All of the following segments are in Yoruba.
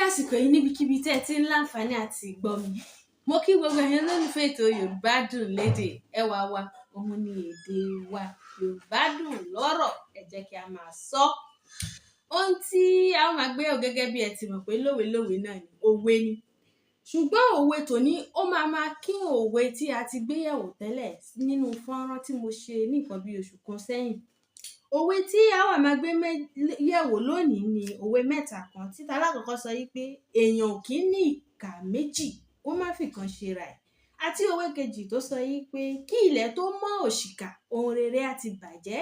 àsìkò yìí níbikíbi tẹ́ ẹ ti ń láǹfààní àti gbọ́ mi. Mo kí gbogbo ẹ̀yin olólùfẹ́ ètò Yorùbá Dùn Lédè. Ẹwà wa, òun ni èdè wa. Yorùbá dùn lọ́rọ̀, ẹ jẹ́ kí a máa sọ. Ohun tí a máa gbé yẹ̀wò gẹ́gẹ́ bí ẹ ti mọ̀ pé lówe náà ni òwe ni. Ṣùgbọ́n òwe tòní ó máa kín òwe tí a ti gbé yẹ̀wò tẹ́lẹ̀ nínú fọ́nrán tí mo ṣe ní nǹkan bí oṣù kan sẹ́yìn. Òwe tí a wá máa gbé yẹ̀wò lónìí ni òwe mẹ́ta kan tí alákọ̀ọ́kọ́ sọ yí pé èèyàn ò kí ń ní ìkà méjì kó má fi kan ṣe ra ẹ̀. Àti òwe kejì tó sọ yí pé kí ilẹ̀ tó mọ́ òṣìkà ohun rere á ti bàjẹ́.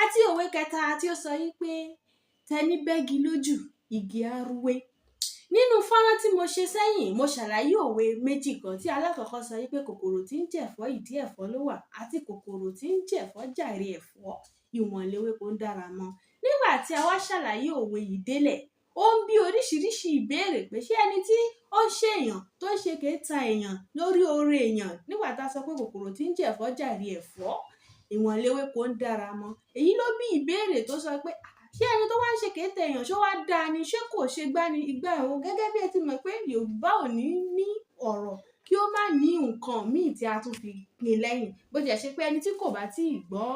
Àti òwe kẹta tí ó sọ yí pé tẹni bẹ́gi lójú igi á rúwé. Nínú fọ́nrán tí mo ṣe sẹ́yìn, mo ṣàlàyé òwe méjì kan tí alákọ̀ọ́kọ́ sọ yí pé kòkòrò tí ń jẹ̀fọ́ ìdí ẹ̀fọ́ ló wà àti kòkòrò tí ń jẹ̀fọ́ jàre ẹ̀fọ́ ìwọ̀n léwéko ń dára mọ́. Nígbà tí a wá ṣàlàyé òwe yìí délẹ̀, ó ń bí oríṣiríṣi ìbéèrè pé ṣé ẹni tí ó ń ṣe èèyàn tó ń ṣe kèéta èèyàn lórí oore èèyàn nígbà tá a sọ pé kòkòrò tí ń jẹ̀fọ́ jàre ẹ̀fọ́ ìwọ̀n léwéko ń dára mọ́. Èyí ló bí ìbéèrè tó sọ pé ṣé ẹni tó wá ń ṣe kèéta èèyàn ṣó wá dáa ni, ṣé kò ṣe gbá ni igbá ẹ̀ o. Gẹ́gẹ́ bí ẹ ti mọ̀ pé Yorùbá ò ní ọ̀rọ̀ kí ó má ní nǹkan míì tí a tún fi pín lẹ́yìn. Bó ti ẹ̀ ṣe pé ẹni tí kò bá tí ì gbọ́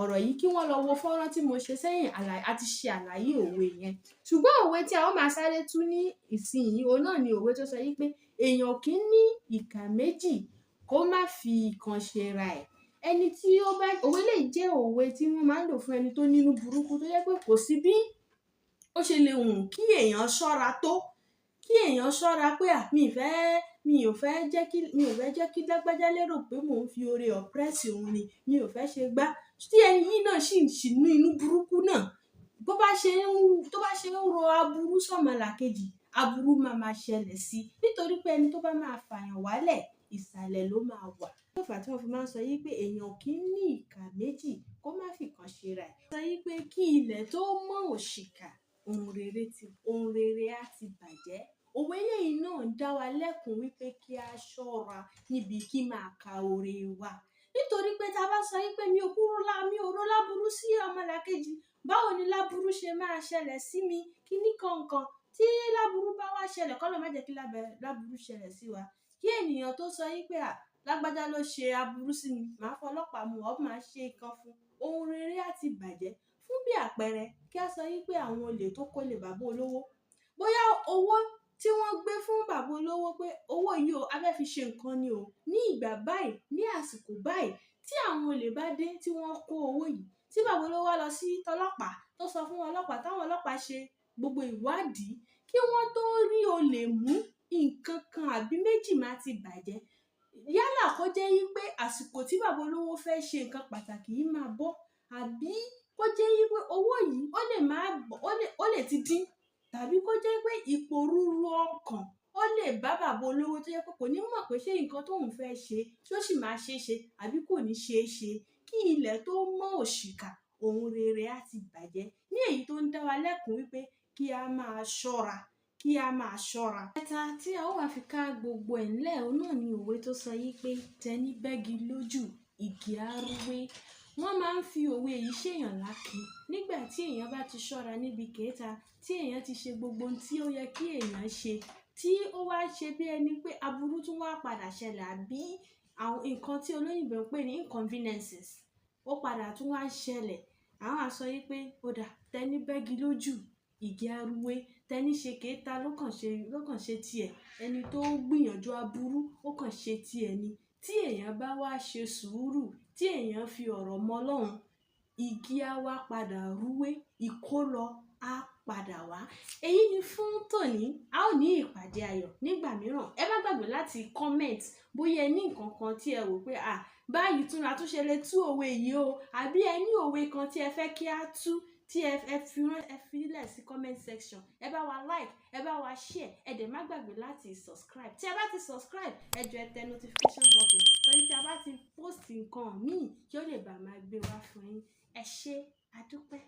ọ̀rọ̀ yìí kí wọ́n lọ wo fọ́nrán tí mo ṣe sẹ́yìn, a ti ṣe àlàyé òwe yẹn. Ṣùgbọ́n òwe tí a ó máa sáré tú ní ìsinyìí, òun náà ni òwe tó sọ yí pé èèyàn kì í ní ìkà méjì kó má fi ìkan ṣe ra ẹ̀. Ẹni tí ó bá òwe lè jẹ́ òwe tí wọ́n máa ń lò fún ẹni tó nínú burúkú tó jẹ́ pé kò sí bí ó ṣe lè hùn kí èèyàn ṣọ́ra tó, kí èèyàn ṣọ́ra pé mi ò fẹ́ jẹ́ kí lágbájá lérò pé mò ń fi oore ọ̀pẹ́rẹ́sì òun ni, mi ò fẹ́ ṣe gbá. Tí ẹni yìí náà sì ní inú burúkú náà, tó bá ṣe ń ro aburú sọ́mọlàkejì, aburú máa ṣẹlẹ̀ sí i. Nítorí pé ẹni tó bá máa fàyàn wálẹ̀, ìsàlẹ̀ ló máa wà. Ló fà á tí wọ́n fi máa ń sọ yí pé èèyàn kì í ní ìkà méjì kó má fi kan ṣe ra ẹ̀. Sọ yí pé kí ilẹ̀ tó mọ́ òṣìkà ohun rere á ti bàjẹ́. Òwe eléyìí náà dá wa lẹ́kùn wípé kí a ṣọ́ra níbi kí máa ka oore wa. Nítorí pé tá a bá sọ yí pé mi ò rò láburú sí ọmọlàkejì, báwo ni láburú ṣe máa ṣẹlẹ̀ sí mi? Kíní kankan tí láburú bá wá ṣẹlẹ̀, k'Ọlọ́run má jẹ́ kí láburú ṣẹlẹ̀ sí wa. Kí ènìyàn tó sọ yí pé lágbájá ló ṣe aburú sí mi, màá fọlọ́pàá mú ọ, máa ṣe nǹkan fún ohun rere á ti bàjẹ́. Fún bí àpẹẹrẹ, kí a sọ yí pé àwọn olè tó kólé bàbá olówó, bóyá owó tí wọ́n gbé fún bàbá olówó pé owó yìí o, a fẹ́ fi ṣe nǹkan ni o, ní ìgbà báyìí, ní àsìkò báyìí, tí àwọn olè bá dé tí wọ́n kó owó yìí, tí bàbá olówó wá lọ sí tọlọ́pàá tó sọ fún ọlọ́pàá, táwọn ọlọ́pàá ṣe gbogbo ìwádìí, kí wọ́n tó rí olè mú, nǹkan kan àbí méjì máa ti bàjẹ́. Yálà kó jẹ́ yí pé àsìkò tí bàbá olówó fẹ́ ṣe nǹkan pàtàkì yìí máa bọ́, àbí kó jẹ́ yí pé owó yìí ó lè ti dín, tàbí kó jẹ́ pé ìpòrúru ọkàn ó lè bá bàbá olówó tó jẹ́ pé kò ní mọ̀ pé ṣé nǹkan tóun fẹ́ ṣe tó sì máa ṣe é ṣe àbí kò ní ṣe é ṣe. Kí ilẹ̀ tó mọ́ òṣìkà ohun rere á ti bàjẹ́. Ní èyí tó ń dá wa lẹ́kùn wípé kí a máa ṣọ́ra, kí a máa ṣọ́ra. Ẹ̀ta tí a ó wá fi ká gbogbo ẹ̀ ńlẹ̀, òun náà ni òwe tó sọ yí pé tẹni bẹ́gi lójú igi á rúwé. Wọ́n máa ń fi òwe yìí ṣèyàn láki nígbà tí èèyàn bá ti ṣọ́ra níbi kèéta, tí èèyàn ti ṣe gbogbo ohun tí ó yẹ kí èèyàn ṣe, tí ó wá ṣe bí ẹni pé aburú tún wá padà ṣẹlẹ̀ àbí àwọn nǹkan tí olóyìnbó ń pè ní inconveniences ó padà tún wá ṣẹlẹ̀. Àwọn á sọ yí pé ó dà, tẹni bẹ́gi lójú igi á rúwé. Tẹni ṣe kèéta ló kàn ṣe tiẹ̀, ẹni tó gbìyànjú aburú ó kàn ṣe tiẹ̀ ni. Tí èèyàn bá wá ṣe sùúrù, tí èèyàn fi ọ̀rọ̀ mọ Ọlọ́run, igi á wá padà rúwé, ìkólọ á padà wá. Èyí ni fún tòní. A ó ní ìpàdé ayọ̀ nígbà mìíràn. Ẹ má gbàgbé láti comment bóyá ẹ ní nǹkan kan tí ẹ wò pé báyìí tún àtúnṣe lè tú òwe yìí o, àbí ẹ ní òwe kan tí ẹ fẹ́ kí a tú tí ẹ fi lẹ̀ sí comment section. Ẹ bá wa like, ẹ bá wa share, ẹ dẹ̀ má gbàgbé láti subscribe. Tí ẹ bá ti subscribe, ẹ jọ̀ọ́ ẹ tẹ notification button torí tí a bá ti post nǹkan míì kí ó lè bá máa gbé wá fún yín. Ẹ ṣé, a dúpẹ́.